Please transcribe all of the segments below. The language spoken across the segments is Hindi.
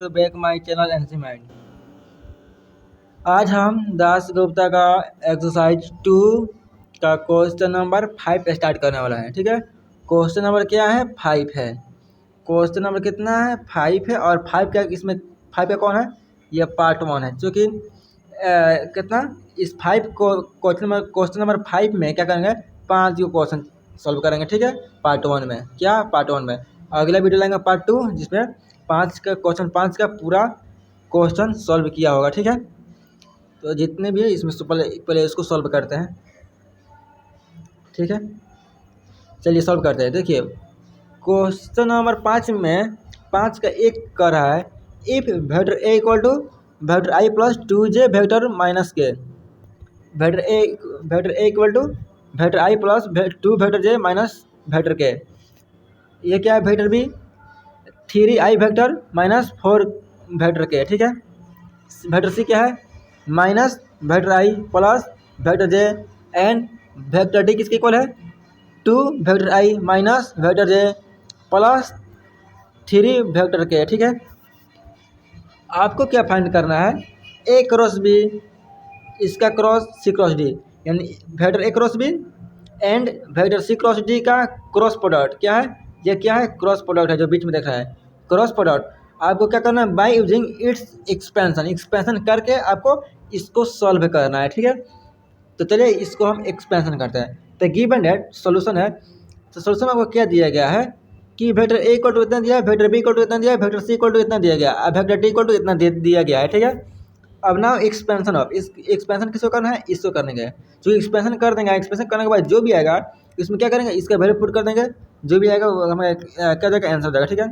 to back my channel NC Mind। आज हम दास गुप्ता का एक्सरसाइज 2 का क्वेश्चन नंबर 5 स्टार्ट करने वाला है। ठीक है, क्वेश्चन नंबर क्या है? 5 है। क्वेश्चन नंबर कितना है? 5 है। और 5 क्या, इसमें 5 का कौन है? ये पार्ट 1 है। चूँकि कितना इस 5 को क्वेश्चन नंबर 5 में क्या करेंगे? 5 को क्वेश्चन सॉल्व करेंगे। ठीक है, पार्ट 1 में। क्या पार्ट 1 में? अगला वीडियो लाएंगे पार्ट 2, जिसमें 5 का पूरा क्वेश्चन सॉल्व किया होगा। ठीक है, तो जितने भी है इसमें पहले इसको सॉल्व करते हैं। ठीक है, चलिए सॉल्व करते हैं। देखिए क्वेश्चन नंबर 5 में 5 का एक कर रहा है, if vector A equal to vector i plus 2j vector minus k, vector A equal to vector i plus 2 vector j minus vector k. ये क्या है? Vector B 3i vector minus 4 vector k. ठीक है, वेक्टर सी क्या है? Minus vector i plus vector j and vector D किसके इक्वल है? 2 vector i minus vector j plus 3 vector k. ठीक है, आपको क्या फाइंड करना है? ए क्रॉस बी, इसका क्रॉस सी क्रॉस डी, यानी vector A cross B and vector C cross D का क्रॉस प्रोडक्ट क्या है? ये क्या है? क्रॉस प्रोडक्ट है, जो बीच में देख रहा है क्रॉस प्रोडक्ट। आपको क्या करना है? बाय यूजिंग इट्स एक्सपेंशन करके आपको इसको सॉल्व करना है। ठीक है, तो चलिए इसको हम एक्सपेंशन करते हैं। तो गिवन डेट सोल्यूशन है, तो सोल्यूशन आपको क्या दिया गया है कि वेक्टर ए इक्वल टू इतना दिया है, वेक्टर बी इक्वल टू इतना दिया है, वेक्टर सी इक्वल टू इतना दिया गया, अब वेक्टर डी इक्वल टू इतना दिया गया है। ठीक है, अब नाउ एक्सपेंशन ऑफ, इस एक्सपेंशन किसको करना है? इसको करने के। जो एक्सपेंशन कर देंगे, एक्सपेंशन करने के बाद जो भी आएगा इसमें क्या करेंगे? इसका वैल्यू पुट कर देंगे, जो भी आएगा वो हमें क्या जाएगा? आंसर जाएगा। ठीक है,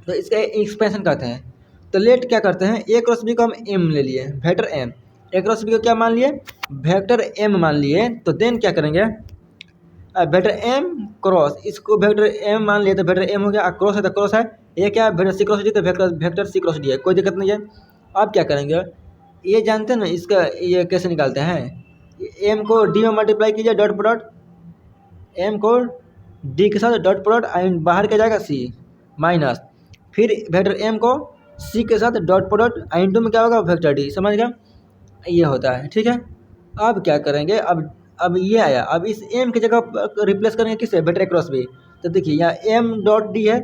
तो इसका एक्सपेंशन करते हैं। तो लेट क्या करते हैं? ए क्रॉस बी को हम एम ले लिए, वेक्टर एम। ए क्रॉस बी को क्या मान लिए? वेक्टर एम मान लिए। तो देन क्या करेंगे? वेक्टर एम क्रॉस, इसको वेक्टर एम मान लिए तो वेक्टर एम हो गया, क्रॉस है तो क्रॉस है। ये क्या है? वेक्टर सी क्रॉस डी, तो वेक्टर सी क्रॉस डी है, कोई दिक्कत नहीं है। अब क्या करेंगे? ये जानते हैं ना इसका ये कैसे निकालते हैं? एम को डी में मल्टीप्लाई कीजिए, डॉट प्रोडक्ट, एम को डी के साथ डॉट प्रोडक्ट एंड बाहर क्या जाएगा? सी माइनस, फिर वेक्टर एम को सी के साथ डॉट प्रोडक्ट इंटू में क्या होगा? Vector D. समझ गया? ये होता है। ठीक है, अब क्या करेंगे? अब ये आया, अब इस एम की जगह रिप्लेस करेंगे किससे? Vector cross B. तो देखिए यहाँ एम डॉट डी है,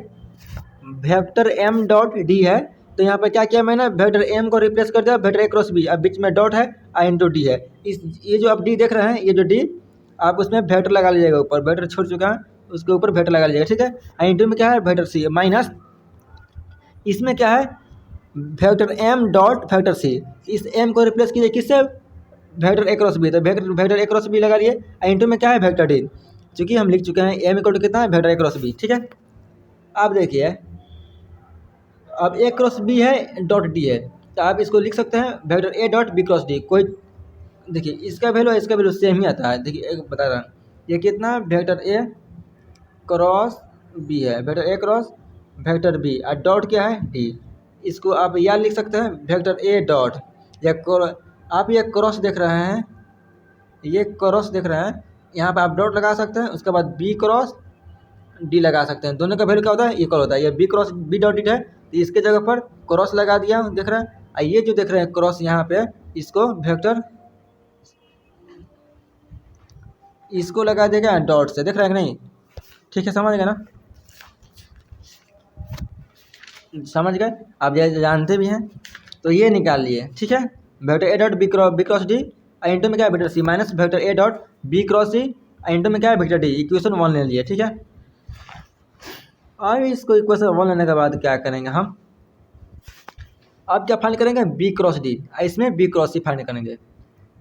वेक्टर एम डॉट डी है, तो यहाँ पर क्या किया मैंने? वेक्टर एम को रिप्लेस कर दिया वेक्टर ए क्रॉस बी। अब बीच में डॉट है, आई इंटू डी है। इस ये जो आप डी देख रहे हैं, ये जो डी, आप उसमें वेक्टर लगा लीजिएगा, ऊपर वेक्टर छोड़ चुका है उसके ऊपर वेक्टर लगा लीजिएगा। ठीक है, आई इंटू में क्या है? वेक्टर सी माइनस, इसमें क्या है? Vector M dot vector C. इस एम को रिप्लेस कीजिए किससे? वेक्टर ए क्रॉस बी, तो वेक्टर ए क्रॉस बी लगा लिए, इंटू में क्या है? Vector D. चूँकि हम लिख चुके हैं एम इक्वल टू कितना है? Vector A cross B. ठीक है, अब देखिए, अब ए क्रॉस बी है, डॉट डी है, तो आप इसको लिख सकते हैं vector A dot B cross D. कोई देखिए इसका वैल्यू और इसका वैल्यू सेम ही आता है। देखिए एक बता रहा हूँ, ये कितना? वेक्टर ए क्रॉस बी है, vector A cross vector B, और डॉट क्या है? डी। इसको आप या लिख सकते हैं वेक्टर ए डॉट, या आप ये क्रॉस देख रहे हैं, ये क्रॉस देख रहे हैं, यहाँ पर आप डॉट लगा सकते हैं, उसके बाद बी क्रॉस डी लगा सकते हैं। दोनों का वैल्यू क्या होता है? इक्वल होता है। ये B cross B dot D है, तो इसके जगह पर क्रॉस लगा दिया, देख रहे हैं। और ये जो देख रहे हैं क्रॉस यहाँ पे, इसको वेक्टर, इसको लगा देगा डॉट से, देख रहे हैं कि नहीं? ठीक है, समझ गए ना? समझ गए? आप ये जानते भी हैं, तो ये निकाल लिए। ठीक है, vector A dot B cross D, into में क्या है? Vector C minus vector A dot B cross C, into में क्या है? Vector D. इक्वेशन 1 ले लिए। ठीक है, अब इसको इक्वेशन 1 लेने के बाद क्या करेंगे हम? अब क्या फाइंड करेंगे? बी क्रॉस डी, इसमें बी क्रॉस सी फाइंड करेंगे।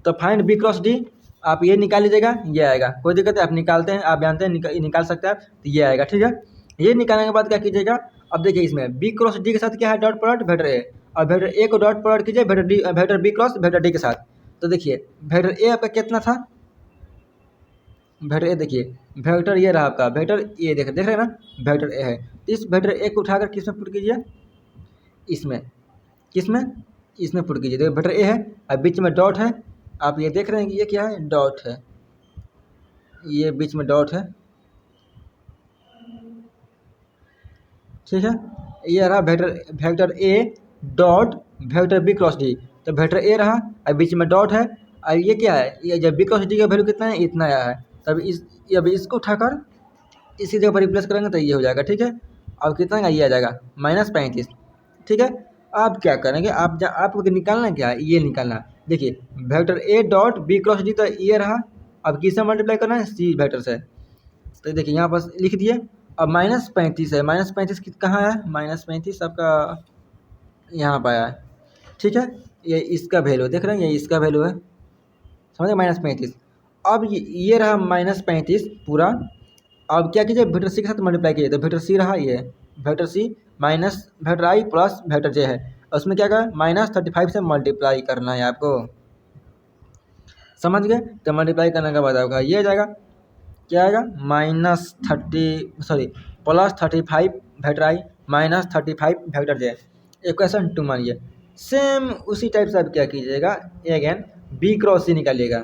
तो फाइंड बी क्रॉस डी, आप ये निकाल लीजिएगा, ये आएगा, कोई दिक्कत है, आप निकालते हैं, आप जानते हैं निकाल सकते हैं आप, तो ये आएगा। ठीक है, ये निकालने के बाद क्या कीजिएगा? अब देखिए इसमें बी क्रॉस डी के साथ क्या है? डॉट प्रोडक्ट वेक्टर ए, और वेक्टर ए को डॉट प्रोडक्ट कीजिए vector B cross vector D के साथ। तो देखिए वेक्टर ए आपका कितना था? वेक्टर ए देखिए, वेक्टर ये रहा आपका, वेक्टर ए देख रहे हैं ना? वेक्टर ए है, तो इस वेक्टर ए को उठाकर किस में पुट कीजिए? इसमें, किसमें? इसमें पुट कीजिए। देखिए वेक्टर ए है, और बीच में डॉट है, आप ये देख रहे हैं कि ये क्या है? डॉट है, ये बीच में डॉट है। ठीक है, ये रहा vector A dot vector B cross D. तो वेक्टर ए रहा और बीच में डॉट है और ये क्या है, ये जब बी क्रॉस डी का वैल्यू कितना है, इतना आया है। तब अब इसको उठाकर इसी जगह पर रिप्लेस करेंगे तो ये हो जाएगा। ठीक है, अब कितना का ये आ जाएगा -35। ठीक है, आप क्या करेंगे, आपको निकालना क्या है, ये निकालना है। देखिए vector A dot B cross D तो ये रहा, अब किससे मल्टीप्लाई करना है, सी वेक्टर से। तो देखिए यहाँ पर लिख दिए। अब -35 है, -35 कहाँ है, -35 आपका यहाँ पर आया है। ठीक है, ये इसका वैल्यू देख रहे हैं, ये इसका वैल्यू है, समझे, -35। अब ये रहा -35 पूरा। अब क्या कीजिए, वेक्टर सी के साथ मल्टीप्लाई कीजिए। तो वेक्टर सी रहा ये, vector C minus vector i plus vector जे है, उसमें क्या करें, -35 से मल्टीप्लाई करना है आपको, समझ गए। तो मल्टीप्लाई करने के बाद आपका ये आ जाएगा, क्या आएगा, +35 वेक्टर आई -35 वेक्टर जे। इक्वेशन 2 मानिए। सेम उसी टाइप से आप क्या कीजिएगा, अगेन बी क्रॉस सी निकालिएगा।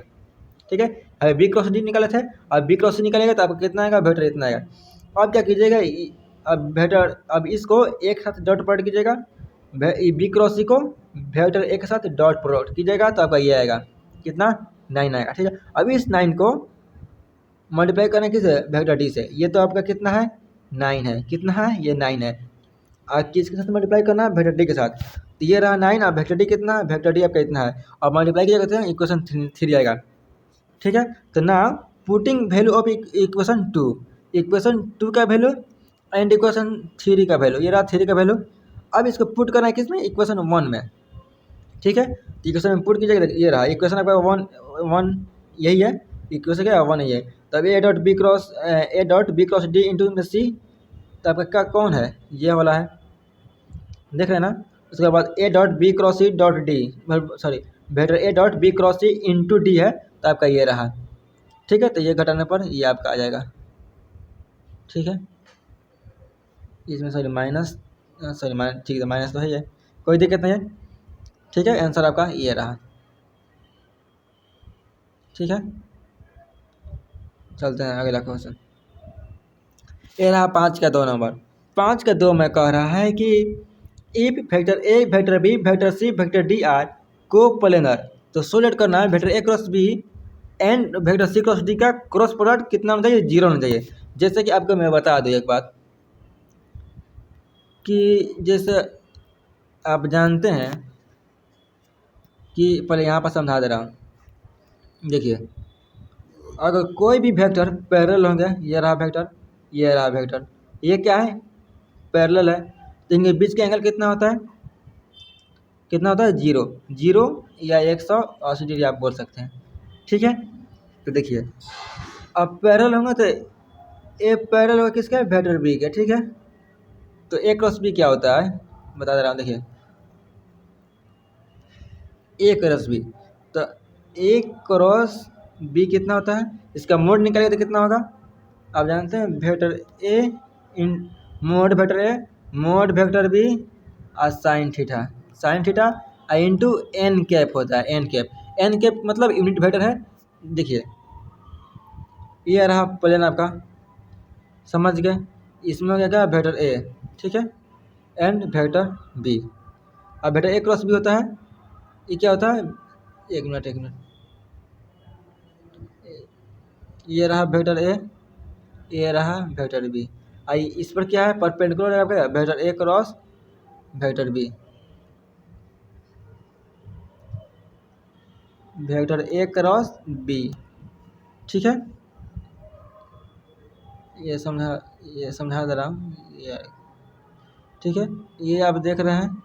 ठीक है, अभी बी क्रॉस डी निकाले थे, अब बी क्रॉस सी निकालेगा तो आपको कितना आएगा, वेक्टर इतना आएगा। अब क्या कीजिएगा, अब वेक्टर, अब इसको एक साथ डॉट प्रोडक्ट कीजिएगा, बी क्रॉस सी को वेक्टर एक साथ डॉट प्रोडक्ट कीजिएगा तो आपका ये आएगा, कितना, 9 आएगा। ठीक है, अब इस 9 को मल्टीप्लाई करना किसे, वेक्टर डी से। ये तो आपका कितना है, 9 है, कितना है, ये 9 है। और किसके साथ मल्टीप्लाई करना है, वेक्टर डी के साथ। तो ये रहा 9 और वेक्टर डी कितना है, वेक्टर डी आपका इतना है। और मल्टीप्लाई किया करते हैं, इक्वेशन 3 आएगा। ठीक है, तो ना पुटिंग वैल्यू ऑफ इक्वेशन 2 का वैल्यू एंड इक्वेशन 3 का वैल्यू, ये रहा 3 का वैल्यू। अब इसको पुट करना है किसमें, इक्वेशन 1 में। ठीक है, इक्वेशन में पुट कीजिएगा, ये रहा इक्वेशन आपका 1 यही है, इक्वेशन क्या है, 1 यही है। तब A dot B cross D into C, तो आपका क्या कौन है, ये वाला है, देख रहे हैं ना। उसके बाद A dot B cross C dot D, sorry vector A dot B cross C into D है, तो आपका ये रहा। ठीक है, तो ये घटाने पर ये आपका आ जाएगा। ठीक है, इसमें सॉरी ठीक है, माइनस तो है ये, कोई दिक्कत नहीं है। ठीक है, आंसर आपका ये रहा। ठीक है, चलते हैं अगला क्वेश्चन। ये रहा 5 का 2 नंबर। 5 का 2 में कह रहा है कि if vector A vector B vector C vector D are coplanar, तो सोलेट करना है vector A cross B and vector C cross D का क्रॉस प्रोडक्ट कितना होना चाहिए, 0 होना चाहिए। जैसे कि आपको मैं बता दूँ एक बात, कि जैसे आप जानते हैं कि पहले यहाँ पर समझा दे रहा हूँ। देखिए अगर कोई भी वेक्टर पैरेलल होंगे, ये रहा वेक्टर, ये रहा वेक्टर, ये क्या है, पैरेलल है, तो इनके बीच का एंगल कितना होता है, कितना होता है, 0 या 180 डिग्री आप बोल सकते हैं। ठीक है, तो देखिए अब पैरेलल होंगे तो ए पैरेलल होगा किसका, वेक्टर बी का। ठीक है, तो ए क्रॉस बी क्या होता है, बता दे रहा हूँ। देखिए ए क्रॉस बी, तो ए क्रॉस बी कितना होता है, इसका मोड निकालिए तो कितना होगा, आप जानते हैं, vector A in mod vector B और sine theta into N cap होता है, एन कैप मतलब यूनिट वेक्टर है। देखिए ये रहा प्लेन आपका, समझ गए, इसमें क्या क्या, वेक्टर ए, ठीक है, एंड वेक्टर बी। अब वेक्टर ए क्रॉस बी होता है, ये क्या होता है, एक मिनट, ये रहा वेक्टर ए, ये रहा वेक्टर बी, आई इस पर क्या है, परपेंडिकुलर है आपका vector A cross vector B, vector A cross B. ठीक है, ये समझा दे रहा हूँ ये। ठीक है, ये आप देख रहे हैं,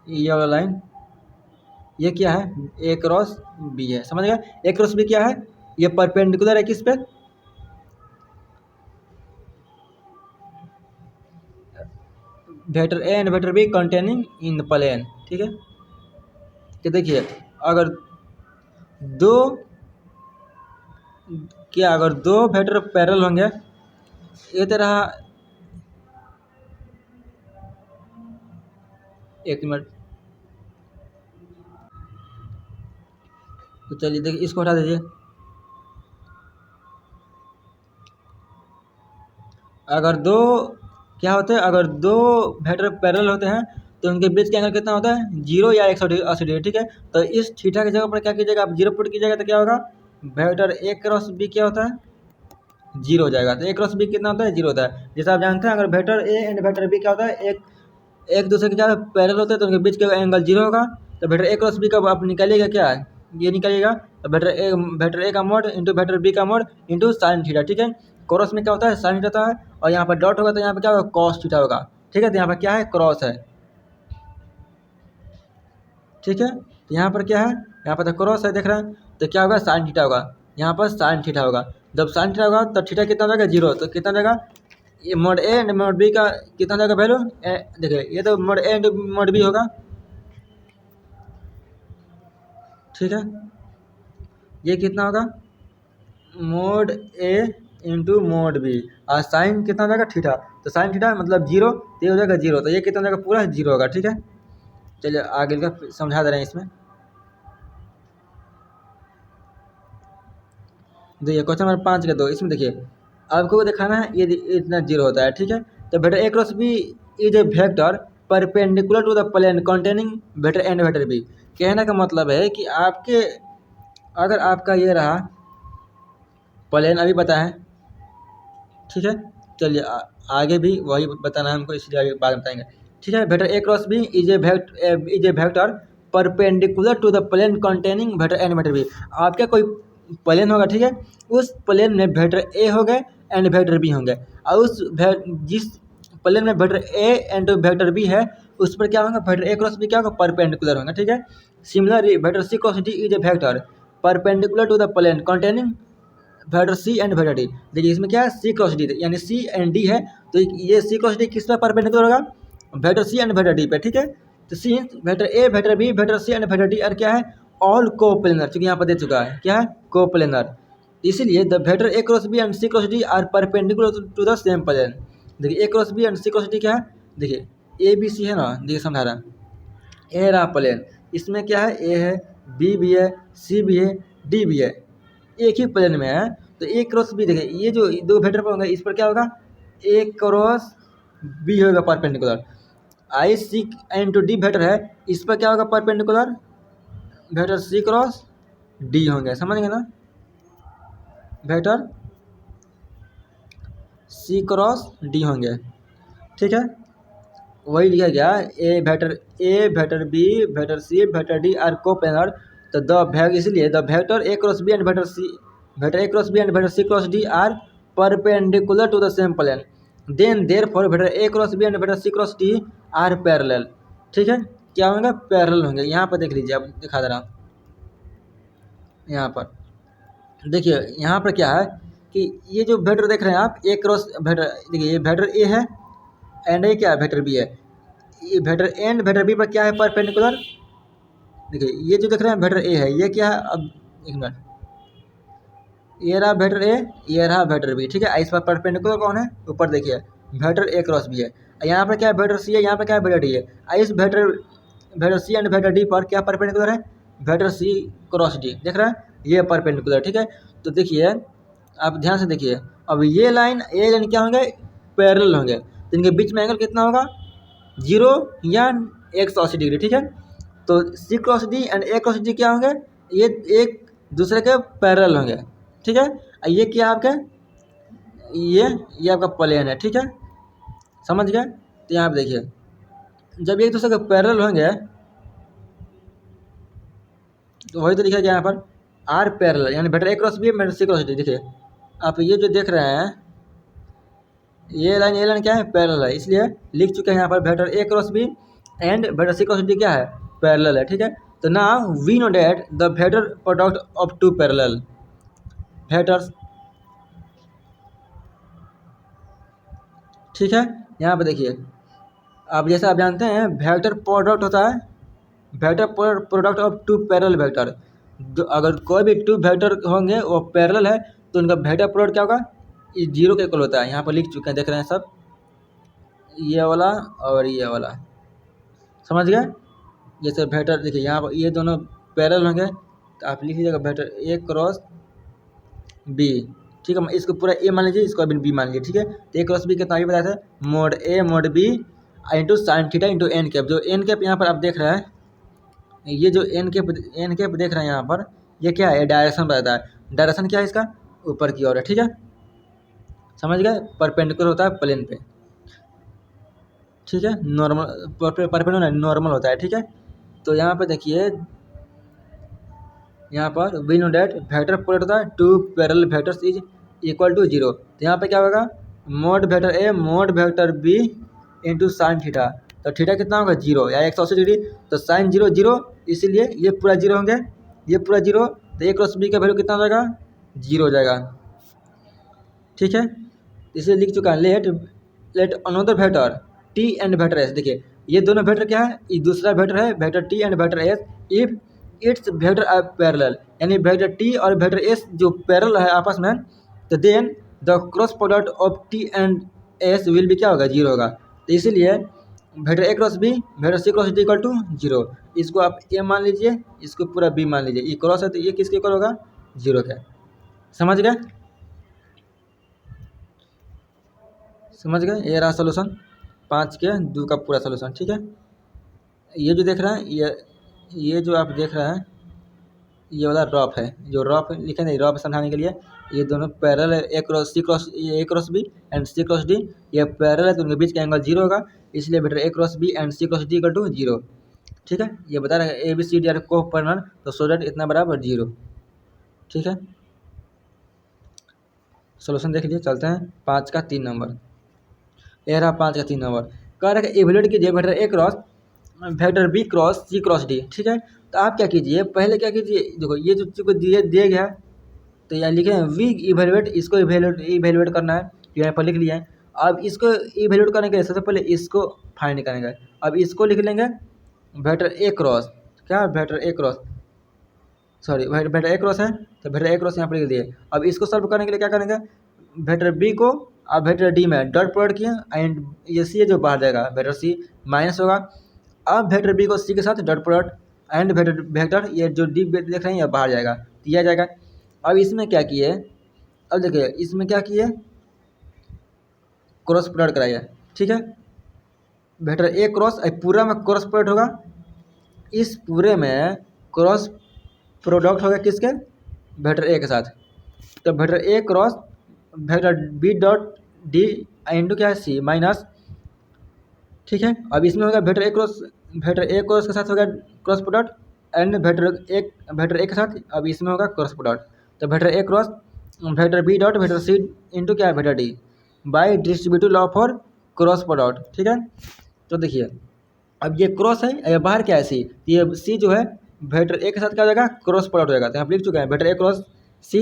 ये वाला लाइन, ये क्या है, ए क्रॉस बी है, समझ गए। ए क्रॉस बी क्या है, ये परपेंडिकुलर है किस पे, vector A and vector B containing in the plane. ठीक है, कि देखिए अगर दो अगर दो वेक्टर पैरेलल होंगे, ये तरह, एक मिनट, तो चलिए देखिए इसको हटा दीजिए। अगर दो क्या होते हैं, अगर दो वेक्टर पैरेलल होते हैं तो उनके बीच का एंगल कितना होता है, 0 या 180 डिग्री। ठीक है, तो इस थीटा की जगह पर क्या कीजिएगा, आप 0 पुट कीजिएगा तो क्या होगा, वेक्टर ए क्रॉस बी क्या होता है, 0 हो जाएगा। तो ए क्रॉस बी कितना होता है, 0 होता है। जैसे आप जानते हैं अगर vector A and vector B क्या होता है, एक दूसरे के क्या पैरेलल होते हैं तो उनके बीच का एंगल 0 होगा। तो वेक्टर ए क्रॉस बी का आप निकालिएगा क्या है, ये निकालिएगा, तो वेक्टर ए का मोड इंटू वेक्टर बी का मोड इंटू साइन थीटा। ठीक है, क्रॉस में क्या होता है, साइन थीटा होता है, और यहाँ पर डॉट होगा तो यहाँ पर क्या होगा, कॉस थीटा होगा। ठीक है, तो यहाँ पर क्या है, क्रॉस है। ठीक है, तो यहाँ पर क्या है, यहाँ पर तो क्रॉस है, देख रहे हैं, तो क्या होगा, साइन थीटा होगा। यहाँ पर साइन थीटा होगा, जब साइन थीटा होगा तो थीटा कितना हो जाएगा, 0। तो कितना हो जाएगा, ये mod A and mod B का कितना हो जाएगा वैल्यू, देखिए ये तो mod A and mod B होगा। ठीक है, ये कितना होगा, mod A into mod B, और साइन कितना हो जाएगा, थीटा, तो साइन थीटा मतलब 0, तो ये हो जाएगा 0, तो ये कितना हो जाएगा, पूरा 0 होगा। ठीक है, चलिए आगे का समझा दे रहे हैं। इसमें देखिए क्वेश्चन नंबर 5 का 2, इसमें देखिए आपको दिखाना है ये इतना 0 होता है। ठीक है, तो vector A cross B is a vector perpendicular to the plane containing vector and vector B. कहने का मतलब है कि आपके अगर आपका ये रहा प्लेन, अभी बताएं। ठीक है, चलिए आगे भी वही बताना है हमको, इसलिए आगे बाद में बताएंगे। ठीक है, vector A cross B is a vector perpendicular to the plane containing vector and vector B. आपका कोई प्लेन होगा, ठीक है, उस प्लेन में वेक्टर ए हो गए एंड वेक्टर बी होंगे, और जिस प्लेन में vector A and vector B है उस पर क्या होगा, वेक्टर ए क्रॉस बी क्या होगा, परपेंडिकुलर होगा। ठीक है, similarly vector C cross D is a vector perpendicular to the plane containing vector C and vector D. देखिए इसमें क्या है, सी क्रॉस डी, यानी सी एंड डी है, तो ये सी क्रॉस डी किस पर परपेंडिकुलर होगा, vector C and vector D पे। ठीक है, तो C vector A vector B vector C and vector D और क्या है, ऑल कोप्लेनर, चूंकि यहाँ पर दे चुका है क्या है, कोप्लेनर। इसीलिए the vector A cross B and C cross D are perpendicular to the same plane. देखिए A cross B and C cross D क्या है, देखिए ए बी सी है ना, देखिए समझा रहा, ए रहा प्लेन, इसमें क्या है, ए है, बी भी है, सी भी है, डी भी है, एक ही प्लेन में है। तो ए क्रॉस बी, देखिए ये जो दो वेक्टर पर होंगे इस पर क्या होगा, ए क्रॉस बी होगा परपेंडिकुलर। आई सी एन टू डी वेक्टर है, इस पर क्या होगा perpendicular, vector C cross D होंगे, समझेंगे ना, वेक्टर सी क्रॉस डी होंगे। ठीक है, वही लिखा गया, A vector B vector C vector D are coplanar. तो इसलिए the vector A cross B and vector A cross B and vector C cross D are perpendicular to the same plane, then therefore vector A cross B and vector C cross D are parallel. ठीक है, क्या होंगे, पैरेलल होंगे। यहाँ पर देख लीजिए, अब दिखा दे रहा हूँ, यहाँ पर देखिए, यहाँ पर क्या है कि ये जो वेक्टर देख रहे हैं आप, ए क्रॉस वेक्टर, देखिए ये वेक्टर ए है एंड ये क्या है, वेक्टर बी है, ये वेक्टर एंड वेक्टर बी पर क्या है परपेंडिकुलर। देखिए ये जो देख रहे हैं वेक्टर ए है, ये क्या है, अब एक मिनट, ये रहा वेक्टर ए, ये रहा वेक्टर बी। ठीक है, इस पर परपेंडिकुलर कौन है, ऊपर देखिए वेक्टर ए क्रॉस बी है, यहाँ पर क्या है, वेक्टर सी है, यहाँ पर क्या है, वेक्टर डी है। इस vector C and vector D पर क्या परपेंडिकुलर है, वेक्टर सी क्रॉस डी, देख रहे हैं, ये परपेंडिकुलर। ठीक है, तो देखिए आप ध्यान से देखिए, अब ये लाइन क्या होंगे, पैरेलल होंगे, तो इनके बीच में एंगल कितना होगा, 0 या 180 डिग्री। ठीक है, तो C cross D and A cross D क्या होंगे, ये एक दूसरे के पैरेलल होंगे। ठीक है, ये क्या आपका, ये आपका प्लेन है। ठीक है, समझ गए, तो यहाँ पे देखिए जब एक दूसरे के पैरेलल होंगे तो वही तो लिखा गया यहाँ पर, आर पैरेलल, यानी vector A cross B vector C cross D. देखिए आप ये जो देख रहे हैं, ये लाइन क्या है, पैरेलल है, इसलिए लिख चुके हैं यहाँ पर vector A cross B and vector C cross D क्या है, पैरेलल है। ठीक है, तो now we know that the vector product of two parallel vectors. ठीक है, यहाँ पे देखिए, अब जैसे आप जानते हैं वेक्टर प्रोडक्ट होता है, vector product of two parallel vector. अगर कोई भी टू वेक्टर होंगे वो पैरेलल है तो उनका वेक्टर प्रोडक्ट क्या होगा, ये 0 के इक्वल होता है। यहाँ पर लिख चुके हैं, देख रहे हैं सब, ये वाला और ये वाला, समझ गए। जैसे वेक्टर देखिए यहाँ पर ये दोनों पैरेलल होंगे, तो आप लिख लीजिएगा वेक्टर ए क्रॉस बी। ठीक है, इसको पूरा ए मान लीजिए, इसको अभी बी मान लीजिए, ठीक है। तो ए क्रॉस बी कितना भी बताया था, mod A mod B into sine theta into N cap. जो एन कैप यहाँ पर आप देख रहे हैं, ये जो एन कैप देख रहे हैं यहाँ पर, ये क्या है, डायरेक्शन बताता है। डायरेक्शन क्या है इसका, ऊपर की ओर है, ठीक है, समझ गए। परपेंडिकुलर होता है प्लेन पे, ठीक है, नॉर्मल परपेंडिकुलर नॉर्मल होता है, ठीक है। तो यहाँ पे देखिए, यहाँ पर we know that vector product होता है two parallel vectors is equal to zero. तो यहाँ पे क्या होगा, mod vector A mod vector B into sine theta. तो थीटा कितना होगा, जीरो या 180 डिग्री। तो साइन जीरो जीरो, इसीलिए ये पूरा जीरो होंगे, ये पूरा जीरो। तो ए क्रॉस बी का वैल्यू कितना हो जाएगा, जीरो हो जाएगा, ठीक है। इसलिए लिख चुका है, let another vector T and vector S. देखिए ये दोनों वेक्टर क्या है, ये दूसरा वेक्टर है vector T and vector S if it's vector are parallel, यानी वेक्टर टी और वेक्टर एस जो पैरेलल है आपस में, तो then the cross product of T and S will भी क्या होगा, जीरो होगा। तो इसीलिए vector A cross B vector C cross D equal to zero. इसको आप ए मान लीजिए, इसको पूरा बी मान लीजिए, ये क्रॉस है तो ये किसके इक्वल होगा, जीरो के। समझ गए, समझ गए। ये रहा सोल्यूशन 5 के 2 का पूरा सोल्यूशन, ठीक है। ये जो देख रहे हैं, ये जो आप देख रहे हैं, ये वाला रफ है, जो रफ लिखे नहीं, रफ समझाने के लिए, ये दोनों पैरेलल है, ए क्रॉस सी क्रॉस, ये A cross B and C cross D, ये पैरेलल है तो उनके बीच का एंगल जीरो होगा, इसलिए vector A cross B and C cross D equal to zero, ठीक है। ये बता रहे हैं A B C D are को पैरेलल, तो सो दैट इतना बराबर जीरो, ठीक है। सोल्यूशन देख लीजिए, चलते हैं 5 का 3 नंबर। ये रहा 5 का 3 नंबर। कह रहा है इवेल्यूएट कीजिए vector A cross vector B cross C cross D, ठीक है। तो आप क्या कीजिए, पहले क्या कीजिए, देखो ये जो चीज़ को दिया गया है, तो यहाँ लिखे हैं वी इवेल्यूएट, इसको इवेल्यूएट करना है, यहाँ पर लिख लिया है। अब इसको इवेल्यूएट करने के लिए सबसे पहले इसको फाइंड करेंगे। अब इसको लिख लेंगे वेक्टर ए क्रॉस, क्या vector A cross, sorry vector A cross है, तो वेक्टर ए क्रॉस यहाँ पर लिख दिए। अब इसको सॉल्व करने के लिए क्या करेंगे, वेक्टर बी को अब वेक्टर डी में डॉट प्रोडक्ट किया एंड ये सी जो बाहर जाएगा वेक्टर सी माइनस होगा। अब वेक्टर बी को सी के साथ डॉट प्रोडक्ट एंड वेक्टर ये जो डी देख रहे हैं ये बाहर जाएगा, दिया जाएगा। अब इसमें क्या किए, अब देखिए इसमें क्या किए, क्रॉस प्रोडक्ट कराइए, ठीक है। वेक्टर ए क्रॉस पूरा में क्रॉस प्रोडक्ट होगा, इस पूरे में क्रॉस प्रोडक्ट होगा किसके, वेक्टर ए के साथ। तो vector A cross vector B dot D into क्या है सी माइनस, ठीक है। अब इसमें होगा वेक्टर ए क्रॉस के साथ होगा cross product and vector A के साथ, अब इसमें होगा क्रॉस प्रोडक्ट। तो vector A cross vector B dot vector C into क्या है vector D by distributive law for cross product, ठीक है। तो देखिए अब ये क्रॉस है, ये बाहर क्या है सी, ये सी जो है वेक्टर ए के साथ क्या हो जाएगा, क्रॉस प्रोडक्ट हो जाएगा। तो यहाँ लिख चुके हैं vector A cross C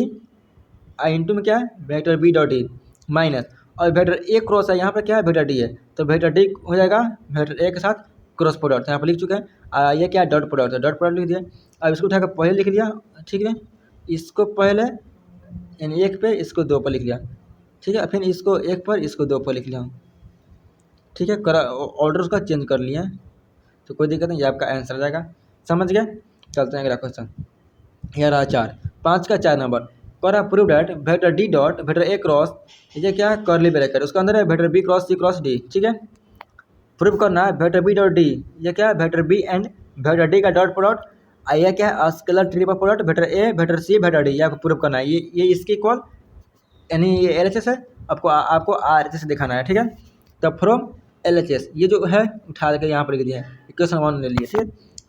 into में क्या है vector B dot D minus, और वेक्टर ए क्रॉस है यहाँ पर क्या है वेक्टर डी है, तो वेक्टर डी हो जाएगा वेक्टर ए के साथ क्रॉस प्रोडक्ट, यहाँ पर लिख चुके हैं। ये क्या है डॉट प्रोडक्ट, तो डॉट प्रोडक्ट लिख दिया। अब इसको उठाकर पहले लिख दिया, ठीक है, इसको पहले यानी 1 पे, इसको 2 पर लिख लिया, ठीक है। फिर इसको 1 पर, इसको 2 पर लिख लिया, ठीक है, ऑर्डर उसका चेंज कर लिया, तो कोई दिक्कत नहीं, ये आपका आंसर आ जाएगा। समझ गए, चलते हैं अगला क्वेश्चन। यह रहा 5 का 4 नंबर। कह prove that vector D dot vector A cross, ये क्या है कर्ली ब्रैकेट, उसके अंदर है vector B cross C cross D, ठीक है। प्रूव करना है वेक्टर बी डॉट डी, ये क्या है vector B and vector D का डॉट प्रोडक्ट, यह क्या है scalar triple product vector A vector C vector D, ये आपको प्रूव करना है। ये इसकी इक्वल यानी ये एल एच एस है, आपको आर एच एस दिखाना है, ठीक है। तो फ्रॉम एल एच एस ये जो है उठा के यहाँ पर लिख दिया है, इक्वेशन 1 ले लिए, ठीक है।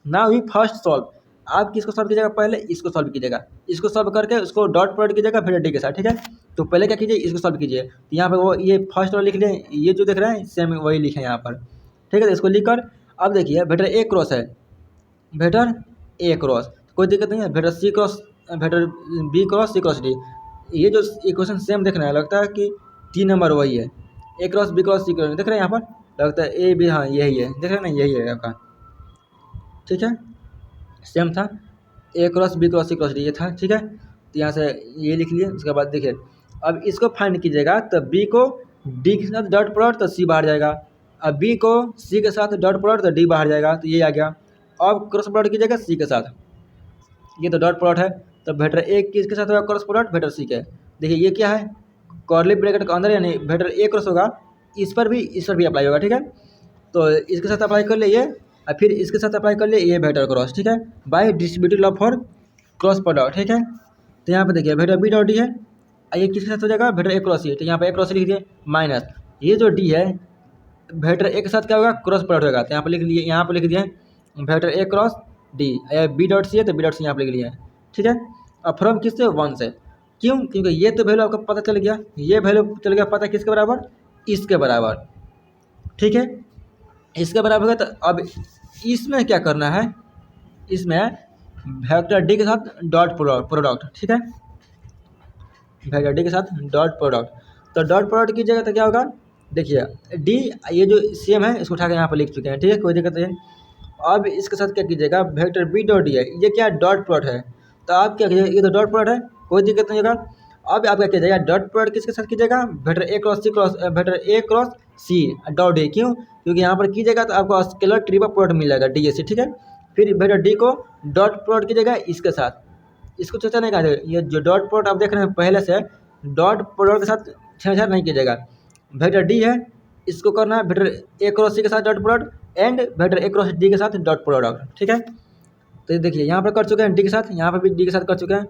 नाउ वी फर्स्ट सॉल्व, आप किसको सॉल्व कीजिएगा, पहले इसको सॉल्व कीजिएगा, इसको सॉल्व करके उसको डॉट प्रोडक्ट कीजिएगा वेक्टर डी के साथ, ठीक है। तो पहले क्या कीजिए, इसको सॉल्व कीजिए, तो यहाँ पर वो ये फर्स्ट वाला लिख लें, ये जो देख रहे हैं सेम वही लिखे यहाँ पर, ठीक है। तो इसको लिख कर अब देखिए वेक्टर ए क्रॉस है, वेक्टर ए क्रॉस कोई दिक्कत नहीं है, vector C cross vector B cross C cross D, ये जो इक्वेशन सेम देख रहे हैं, लगता है कि 3 नंबर वही है, A cross B cross C cross, देख रहे हैं यहाँ पर लगता है ए बी, हाँ यही है, देख रहे हैं ना, यही है आपका, ठीक है, सेम था, ए cross B cross C cross D ये था, ठीक है। तो यहाँ से ये लिख लिए, उसके बाद देखिए अब इसको फाइंड कीजिएगा, तो बी को डी के साथ डॉट प्रोडक्ट तो सी बाहर जाएगा, अब बी को सी के साथ डॉट प्रोडक्ट तो डी बाहर जाएगा, तो ये आ गया। अब क्रॉस प्रोडक्ट कीजिएगा सी के साथ, ये तो डॉट प्रोडक्ट है, तो वेक्टर ए किसके साथ होगा क्रॉस प्रोडक्ट वेक्टर सी के, देखिए ये क्या है, कर्ली ब्रैकेट के अंदर यानी वेक्टर ए क्रॉस होगा, इस पर भी अप्लाई होगा, ठीक है। तो इसके साथ अप्लाई कर लिए और फिर इसके साथ अप्लाई कर लिए ये वेक्टर क्रॉस, ठीक है, bye distributive law for cross product, ठीक है। तो यहाँ पे देखिए वेक्टर बी डॉट डी है, ये किसके साथ हो जाएगा, वेक्टर ए क्रॉस सी, तो यहाँ पे ए क्रॉस लिख दिए माइनस ये जो डी है वेक्टर ए के साथ क्या होगा, क्रॉस प्रोडक्ट होगा, तो यहाँ पे लिख लिए, यहाँ पे लिख दिए vector A cross D, B dot C है तो बी डॉट सी यहाँ पे लिख लिया है, ठीक है। अब फ्रॉम किससे, 1 से, क्यों, क्योंकि ये तो वैल्यू आपको पता चल गया, ये वैल्यू चल गया पता किसके बराबर, इसके बराबर, ठीक है, इसके बराबर है। तो अब इसमें क्या करना है, इसमें वेक्टर डी के साथ डॉट प्रोडक्ट, ठीक है, वेक्टर डी के साथ डॉट प्रोडक्ट, तो डॉट प्रोडक्ट कीजिएगा तो क्या होगा, देखिए डी ये जो सेम है इसको उठा के यहाँ पर लिख चुके हैं, ठीक है, कोई दिक्कत नहीं है। अब इसके साथ क्या कीजिएगा, वेक्टर बी डॉट डी है, ये क्या डॉट प्रोडक्ट है, तो आप क्या कीजिएगा, ये तो डॉट प्रोडक्ट है, कोई दिक्कत नहीं होगा। अब आप क्या कीजिएगा, डॉट प्रोडक्ट किसके साथ कीजिएगा, vector A cross C dot D, क्यों, क्योंकि यहाँ पर कीजिएगा तो आपको स्केलर ट्रिपल प्रोडक्ट मिल जाएगा डी ए सी, ठीक है। फिर वेक्टर डी को डॉट प्रोडक्ट कीजिएगा इसके साथ, इसको चर्चा नहीं कहा, ये जो डॉट प्रोडक्ट आप देख रहे हैं पहले से, डॉट प्रोडक्ट के साथ छेड़छाड़ नहीं कीजिएगा, वेक्टर डी है इसको करना है वेक्टर ए क्रॉस सी के साथ dot product and vector A cross D के साथ डॉट प्रोडक्ट, ठीक है। तो ये देखिए यहाँ पर कर चुके हैं डी के साथ, यहाँ पर भी डी के साथ कर चुके हैं,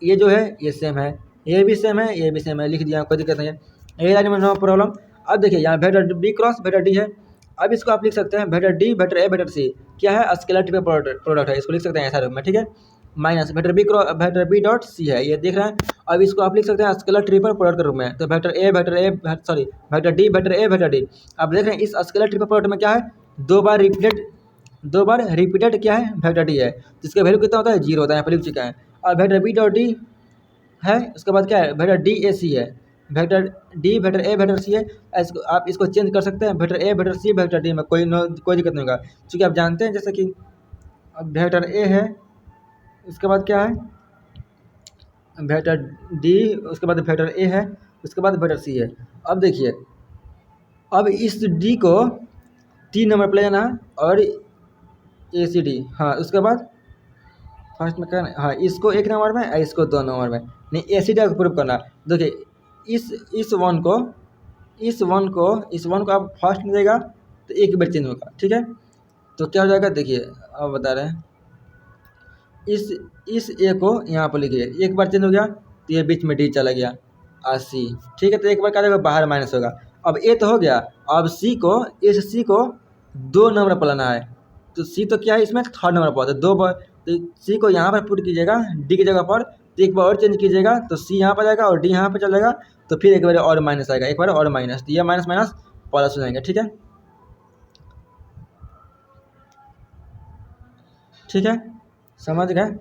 ये जो है ये सेम है, ये भी सेम है, ये भी सेम है, लिख दिया, कोई दिक्कत नहीं है, ये लाइन में नो प्रॉब्लम। अब देखिए यहाँ vector B cross vector D है, अब इसको आप लिख सकते हैं vector D vector A vector C, क्या है, स्केलर ट्रिपल प्रोडक्ट है, इसको लिख सकते हैं ऐसा रूप में, ठीक है, minus vector B dot C है, ये देख रहे हैं। अब इसको आप लिख सकते हैं स्केलर ट्रिपल प्रोडक्ट के रूप में, तो vector D vector A vector D, आप देख रहे हैं इस स्केलर ट्रिपल प्रोडक्ट में क्या है, दो बार रिपीटेड क्या है, वेक्टर डी है, जिसका वैल्यू कितना होता है, 0 होता है, यहाँ पर लिख चुका है। और वेक्टर बी डॉट डी है, उसके बाद क्या है, वेक्टर डी ए सी है, vector D vector A vector C है, इसको आप इसको चेंज कर सकते हैं, vector A vector C vector D में कोई दिक्कत नहीं होगा, क्योंकि आप जानते हैं जैसे कि अब वेक्टर ए है, उसके बाद क्या है वेक्टर डी, उसके बाद वेक्टर ए है, उसके बाद वेक्टर सी है। अब देखिए अब इस डी को 3 नंबर पर ले जाना है और ए सी डी, हाँ उसके बाद फर्स्ट में करना, हाँ इसको 1 नंबर में और इसको 2 नंबर में, नहीं ए सी डी को प्रूव करना। देखिए इस वन को आप फर्स्ट में देगा तो एक बार चेंज होगा, ठीक है, तो क्या हो जाएगा, देखिए अब बता रहे हैं, इस ए को यहाँ पर लिखिए, एक बार चेंज हो गया तो ये बीच में डी चला गया और सी, ठीक है, तो एक बार क्या होगा, बाहर माइनस होगा। अब ए तो हो गया, अब इस सी को 2 नंबर पर लाना है, तो सी तो क्या है इसमें 3rd नंबर पर, तो 2 बार, तो सी को यहाँ पर पुट कीजिएगा डी की जगह पर, तो एक बार और चेंज कीजिएगा तो सी यहाँ पर जाएगा और डी यहाँ पर चल जाएगा, तो फिर एक बार और माइनस आएगा, एक बार और माइनस, तो ये माइनस माइनस प्लस हो जाएंगे, ठीक है, ठीक है, समझ गए,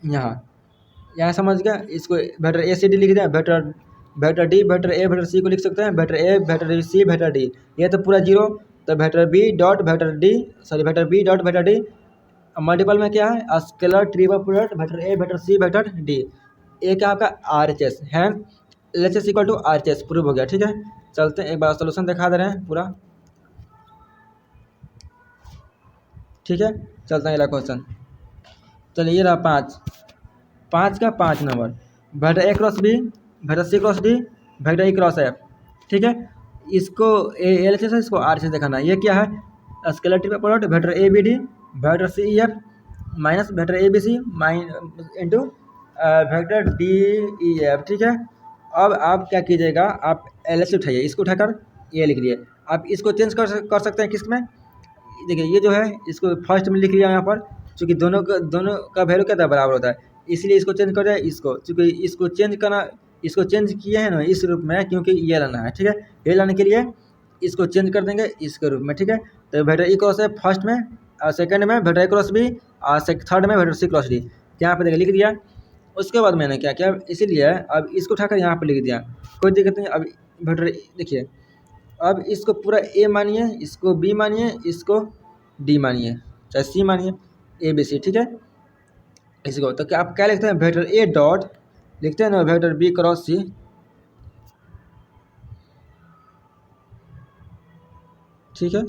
यहाँ समझ गया। इसको वेक्टर ए सी डी लिख दिया, vector D vector A vector C को लिख सकते हैं vector A vector C vector D, ये तो पूरा 0, तो vector B dot vector D multiple में क्या है, scalar triple product vector A vector C vector D, ए क्या आपका आर एच एस है, L H S equal to R H S prove हो गया, ठीक है। चलते हैं एक बार सोल्यूशन दिखा दे रहे हैं पूरा, ठीक है, चलते हैं अगला क्वेश्चन। चलिए ये रहा 5 का 5 number, vector A cross B vector C cross D vector E cross F, ठीक है, इसको एल एच एस, इसको आर एच एस दिखाना है, ये क्या है, scalar triple product vector A B D vector C E F minus vector A B C into vector D E F, ठीक है। अब आप क्या कीजिएगा, आप एल एच उठाइए, इसको उठाकर ये लिख लिए, आप इसको चेंज कर सकते हैं किस में, देखिए ये जो है इसको फर्स्ट में लिख लिया यहाँ पर, चूँकि दोनों का वैल्यू क्या था, बराबर होता है, इसलिए इसको चेंज कर दिया, इसको चूँकि इसको चेंज किए हैं ना इस रूप में, क्योंकि ये लाना है, ठीक है, ये लाने के लिए इसको चेंज कर देंगे इसके रूप में, ठीक है। तो वेक्टर ई क्रॉस है फर्स्ट में, और सेकंड में वेक्टर ए क्रॉस बी, और थर्ड में वेक्टर सी क्रॉस डी, यहाँ पे देखिए लिख दिया। उसके बाद मैंने क्या किया, इसीलिए अब इसको उठाकर यहाँ पर लिख दिया, कोई दिक्कत नहीं। अब वेक्टर देखिए, अब इसको पूरा ए मानिए, इसको बी मानिए, इसको डी मानिए, चाहे सी मानिए, ए बी सी, ठीक है। इसको तो क्या आप क्या लिखते हैं, वेक्टर ए डॉट लिखते हैं ना वेक्टर बी क्रॉस सी, ठीक है,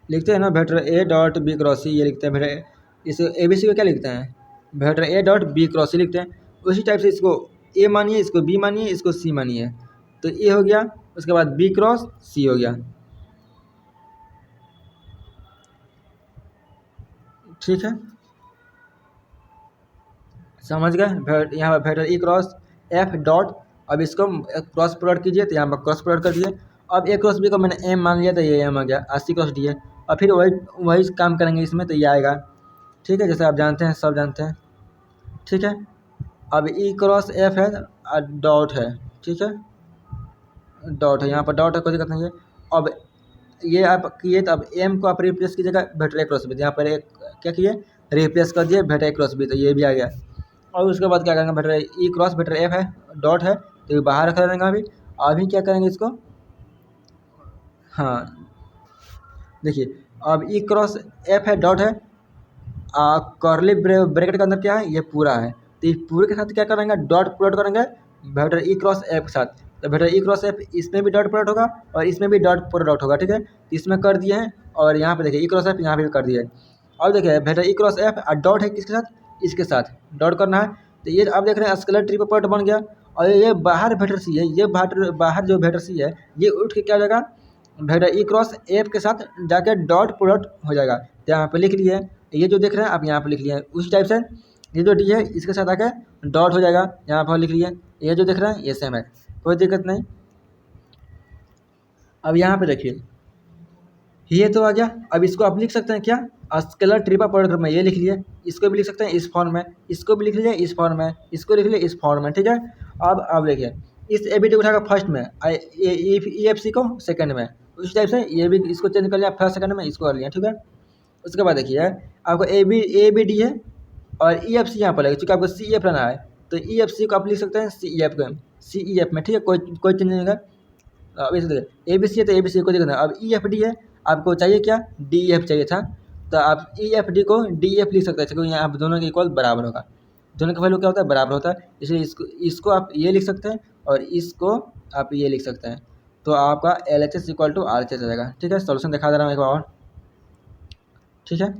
लिखते हैं ना vector A dot B cross C, ये लिखते हैं वेक्टर, इस ए बी सी को क्या लिखते हैं, vector A dot B cross C लिखते हैं। उसी टाइप से इसको ए मानिए, इसको बी मानिए, इसको सी मानिए, तो ए हो गया, उसके बाद बी क्रॉस सी हो गया। ठीक है, समझ गए। यहाँ पर vector E cross F dot, अब इसको क्रॉस प्रोडक्ट कीजिए तो यहाँ पर क्रॉस प्रोडक्ट कर दिए। अब ए क्रॉस बी को मैंने एम मान लिया तो ये एम आ गया, सी क्रॉस डी है। और फिर वही वही काम करेंगे इसमें तो ये आएगा। ठीक है, जैसे आप जानते हैं, सब जानते हैं। ठीक है, अब ई क्रॉस एफ है और डॉट है। ठीक है, डॉट है, यहाँ पर डॉट है, कोई दिक्कत नहीं है। अब ये आप किए तो अब एम को आप रिप्लेस कीजिएगा वेक्टर ए क्रॉस बी, तो यहाँ पर एक क्या किए, रिप्लेस कर दिए वेक्टर ए क्रॉस बी, तो ये भी आ गया। और उसके बाद क्या करेंगे, vector E cross vector F है डॉट है तो ये बाहर रख देंगे। अभी क्या करेंगे इसको, हाँ देखिए, अब ई क्रॉस एफ है डॉट है, कर्ली ब्रैकेट के अंदर क्या है, ये पूरा है, तो इस पूरे के साथ क्या करेंगे, डॉट प्रोडक्ट करेंगे वेक्टर ई क्रॉस एफ के साथ। तो वेक्टर ई क्रॉस एफ इसमें भी डॉट प्रोडक्ट होगा और इसमें भी डॉट प्रोडक्ट होगा। ठीक है, तो इसमें कर दिए हैं, और यहाँ पे देखिए ई क्रॉस एफ यहाँ पे भी कर दिए। और देखिए वेक्टर ई क्रॉस एफ और डॉट है किसके साथ, इसके साथ डॉट करना है। तो ये आप देख रहे हैं स्केलर ट्री पर प्रोडक्ट बन गया। और ये बाहर वेक्टर सी है, ये बाहर जो वेक्टर सी है ये उठ के क्या हो जाएगा, वेक्टर ई क्रॉस एफ के साथ जाके डॉट प्रोडक्ट हो जाएगा। तो यहाँ पे लिख लिए, ये जो देख रहे हैं आप यहाँ पे लिख लिए उसी टाइप से, ये जो डी है इसके साथ आके डॉट हो जाएगा, यहाँ पर लिख लिए। ये जो देख रहे हैं ये सेम है, कोई दिक्कत नहीं। अब यहाँ पे देखिए ये तो आ गया। अब इसको आप लिख सकते हैं क्या, स्केलर ट्री पर प्रोडक्ट में, ये लिख लिए। इसको भी लिख सकते हैं इस फॉर्म में, इसको भी लिख लीजिए इस फॉर्म में, इसको लिख लिए इस फॉर्म में। ठीक है, अब देखिए इस ए बी डी उठाकर फर्स्ट में, ई एफ सी को सेकंड में, उस टाइप से ये भी इसको चेंज कर लिया फर्स्ट सेकंड में, इसको कर लिया। ठीक है, उसके बाद देखिए आपको ए बी डी है और ई एफ सी यहाँ पर लगेगा, चूँकि आपको सी एफ रहना है तो ई एफ सी को आप लिख सकते हैं सी ई एफ को, सी ई एफ में। ठीक है, कोई चेंज नहीं होगा। अब इसे देखिए ए बी सी है तो ए बी सी को देखना। अब ई एफ डी है, आपको चाहिए क्या, डी एफ चाहिए था, तो आप ई एफ डी को डी एफ लिख सकते हैं, क्योंकि यहाँ आप दोनों के इक्वल बराबर होगा। दोनों का वैल्यू क्या होता है, बराबर होता है, इसलिए इसको आप ये लिख सकते हैं और इसको आप ये लिख सकते हैं। तो आपका L H S equal to R H S आ जाएगा। ठीक है, सोल्यूशन दिखा दे रहा हूँ एक बार और। ठीक है,